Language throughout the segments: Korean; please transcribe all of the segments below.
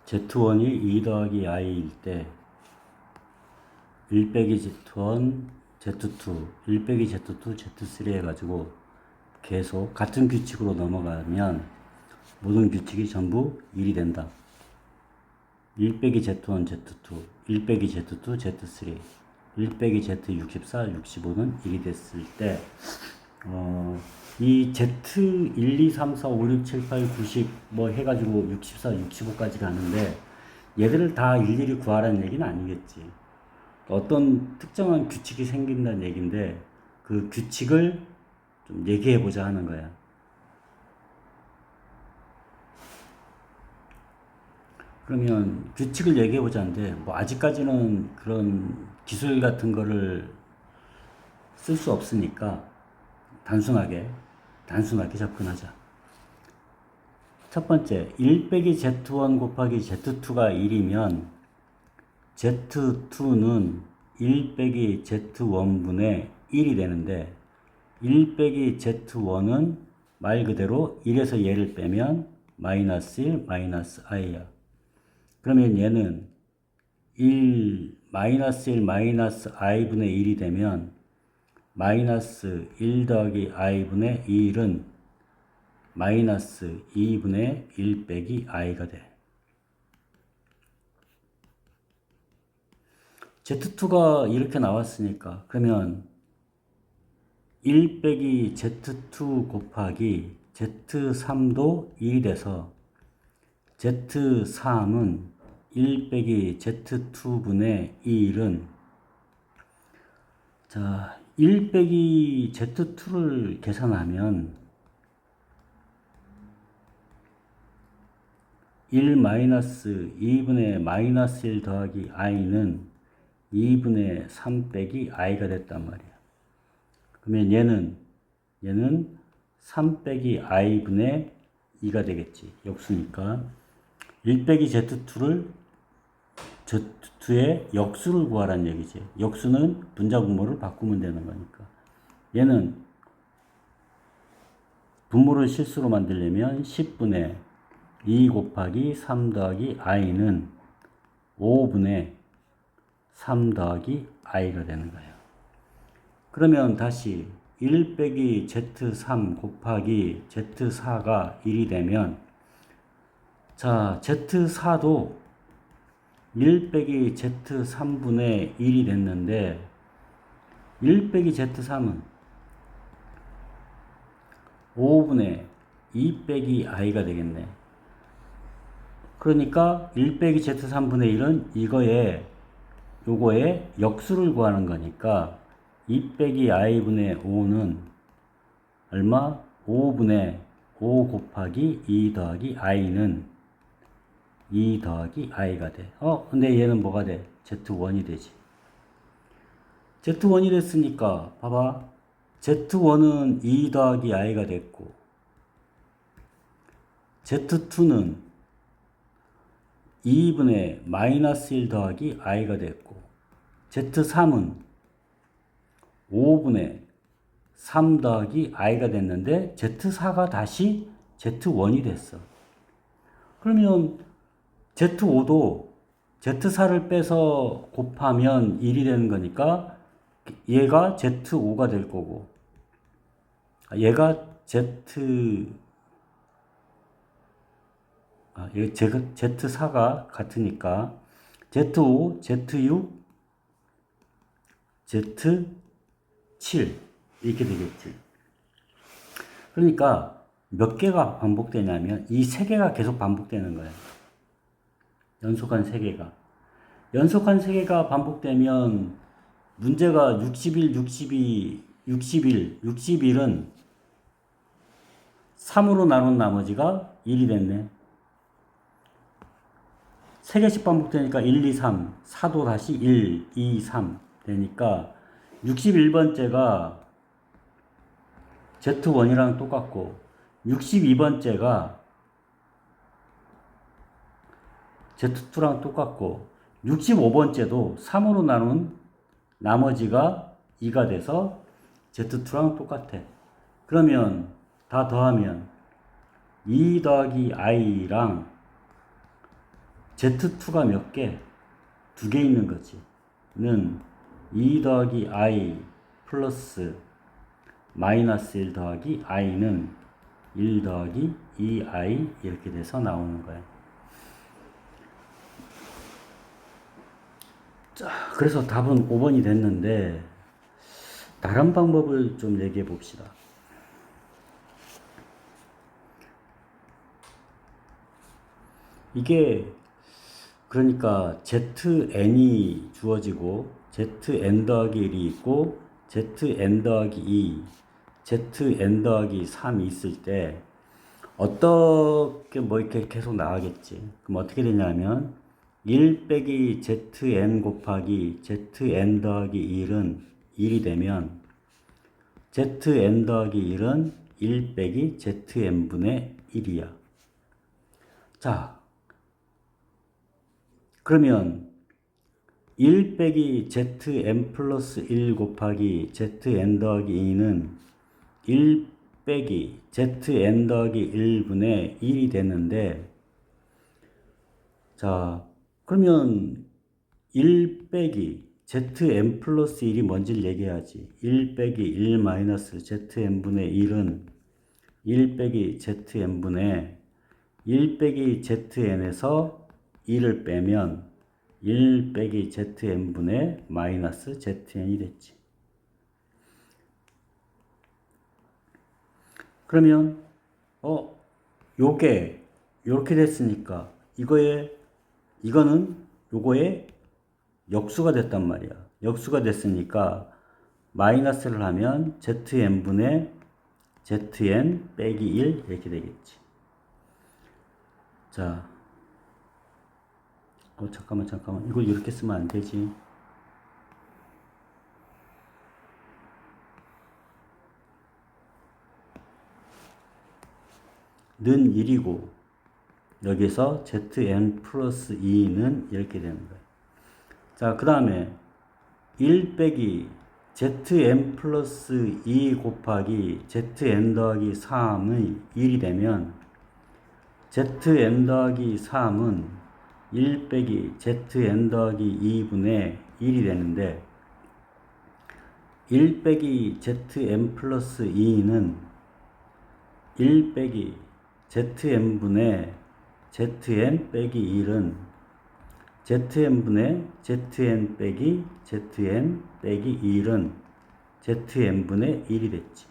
Z1이 2 더하기 i일 때 1 빼기 Z1, Z2, 1 빼기 Z2, Z3 해가지고 계속 같은 규칙으로 넘어가면 모든 규칙이 전부 1이 된다. 1 빼기 Z1, Z2, 1 빼기 Z2, Z3, 1 빼기 Z64, 65는 1이 됐을 때 이 Z 1, 2, 3, 4, 5, 6, 7, 8, 9, 10 뭐 해가지고 64, 65까지 가는데 얘들을 다 일일이 구하라는 얘기는 아니겠지. 어떤 특정한 규칙이 생긴다는 얘기인데 그 규칙을 좀 얘기해보자 하는 거야. 그러면 규칙을 얘기해보자는데 뭐 아직까지는 그런 기술 같은 거를 쓸 수 없으니까 단순하게 접근하자. 첫 번째, 1 빼기 Z1 곱하기 Z2가 1이면 Z2는 1 빼기 Z1분의 1이 되는데 1 빼기 Z1은 말 그대로 1에서 얘를 빼면 마이너스 1, 마이너스 i야. 그러면 얘는 1, 마이너스 1, 마이너스 i분의 1이 되면 마이너스 1 더하기 i분의 1은 마이너스 2분의 1 빼기 i가 돼. Z2가 이렇게 나왔으니까 그러면 1 빼기 Z2 곱하기 Z3도 1이 돼서 Z3은 1 빼기 Z2분의 1은 자, 1 빼기 Z2를 계산하면 1 마이너스 2분의 마이너스 1 더하기 i는 2분의 3 빼기 i가 됐단 말이야. 그러면 얘는 3 빼기 i분의 2가 되겠지. 역수니까 1 빼기 Z2를 Z2의 역수를 구하라는 얘기지. 역수는 분자분모를 바꾸면 되는 거니까. 얘는 분모를 실수로 만들려면 10분의 2 곱하기 3 더하기 i는 5분의 3 더하기 i가 되는 거예요. 그러면 다시 1 빼기 Z3 곱하기 Z4가 1이 되면 자, Z4도 1 빼기 Z3분의 1이 됐는데 1 빼기 Z3은 5분의 2 빼기 i가 되겠네. 그러니까 1 빼기 Z3분의 1은 요거에 역수를 구하는 거니까 2 빼기 i분의 5는 얼마? 5분의 5 곱하기 2 더하기 i는 2 더하기 i가 돼. 근데 얘는 뭐가 돼? Z1이 되지. Z1이 됐으니까 봐봐. Z1은 2 더하기 i가 됐고 Z2는 2분의 마이너스 1 더하기 i가 됐고 Z3은 5분의 3 더하기 i가 됐는데 Z4가 다시 Z1이 됐어. 그러면 Z5도 Z4를 빼서 곱하면 1이 되는 거니까 얘가 Z5가 될 거고 얘가 Z4가 같으니까 Z5, Z6, Z7 이렇게 되겠지. 그러니까 몇 개가 반복되냐면 이 세 개가 계속 반복되는 거예요. 연속한 세 개가. 연속한 세 개가 반복되면 문제가 61, 62, 61, 61은 3으로 나눈 나머지가 1이 됐네. 3개씩 반복되니까 1, 2, 3, 4도 다시 1, 2, 3 되니까 61번째가 Z1이랑 똑같고 62번째가 Z2랑 똑같고 65번째도 3으로 나눈 나머지가 2가 돼서 Z2랑 똑같아. 그러면 다 더하면 2 더하기 i랑 Z2가 몇 개? 2개 있는 거지. 는 2 더하기 I 플러스 마이너스 1 더하기 I는 1 더하기 2I 이렇게 돼서 나오는 거야. 자, 그래서 답은 5번이 됐는데 다른 방법을 좀 얘기해 봅시다. 이게 그러니까 ZN이 주어지고 ZN 더하기 1이 있고 ZN 더하기 2, ZN 더하기 3이 있을 때 어떻게 뭐 이렇게 계속 나가겠지. 그럼 어떻게 되냐면 1 빼기 ZN 곱하기 ZN 더하기 1은 1이 되면 ZN 더하기 1은 1 빼기 ZN분의 1이야. 자, 그러면 1 빼기 zn 플러스 1 곱하기 zn 더하기 2는 1 빼기 zn 더하기 1분의 1이 되는데, 자, 그러면 1 빼기 zn 플러스 1이 뭔지를 얘기해야지. 1 빼기 1 마이너스 zn분의 1은 1 빼기 zn분의 1 빼기 zn에서 1을 빼면 1 빼기 zn분의 마이너스 zn이 됐지. 그러면 요게 요렇게 됐으니까 이거는 요거의 역수가 됐단 말이야. 역수가 됐으니까 마이너스를 하면 zn분의 zn 빼기 1 이렇게 되겠지. 자, 잠깐만. 이걸 이렇게 쓰면 안 되지. 는 1이고, 여기서 zn 플러스 2는 이렇게 되는 거야. 자, 그 다음에 1 빼기 zn 플러스 2 곱하기 zn 더하기 3의 1이 되면 zn 더하기 3은 1 빼기 zn 더하기 2분의 1이 되는데, 1 빼기 zn 플러스 2는 1 빼기 zn분의 zn 빼기 1은 zn분의 zn 빼기 zn 빼기 1은 zn분의 1이 됐지.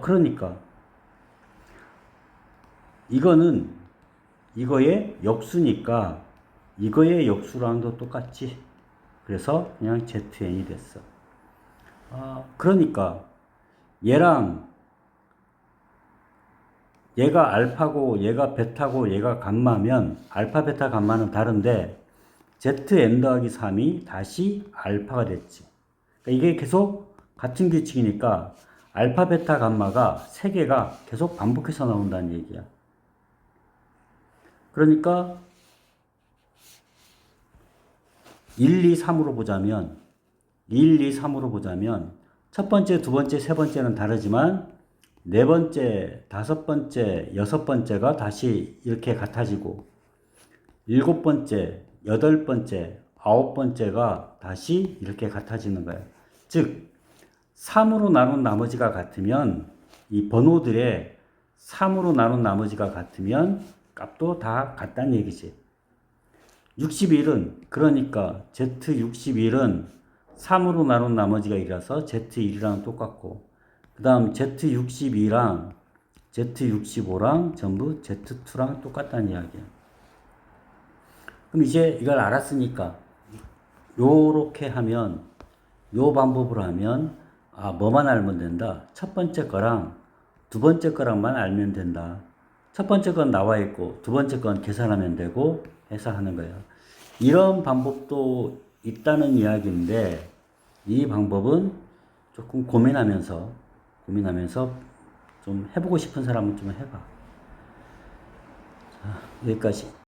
그러니까 이거는 이거의 역수니까 이거의 역수랑도 똑같지. 그래서 그냥 zn이 됐어. 그러니까 얘가 알파고 얘가 베타고 얘가 감마면 알파 베타 감마는 다른데 zn 더하기 3이 다시 알파가 됐지. 그러니까 이게 계속 같은 규칙이니까 알파 베타 감마가 3개가 계속 반복해서 나온다는 얘기야. 그러니까 1, 2, 3으로 보자면 첫 번째, 두 번째, 세 번째는 다르지만 네 번째, 다섯 번째, 여섯 번째가 다시 이렇게 같아지고 일곱 번째, 여덟 번째, 아홉 번째가 다시 이렇게 같아지는 거예요. 즉 3으로 나눈 나머지가 같으면 이 번호들의 3으로 나눈 나머지가 같으면 값도 다 같다는 얘기지. 61은 그러니까 Z61은 3으로 나눈 나머지가 1이라서 Z1이랑 똑같고, 그 다음 Z62랑 Z65랑 전부 Z2랑 똑같다는 이야기야. 그럼 이제 이걸 알았으니까 요렇게 하면, 요 방법으로 하면 뭐만 알면 된다. 첫 번째 거랑 두 번째 거랑만 알면 된다. 첫 번째 건 나와 있고 두 번째 건 계산하면 되고 해서 하는 거예요. 이런 방법도 있다는 이야기인데, 이 방법은 조금 고민하면서 좀 해보고 싶은 사람은 좀 해봐. 자, 여기까지.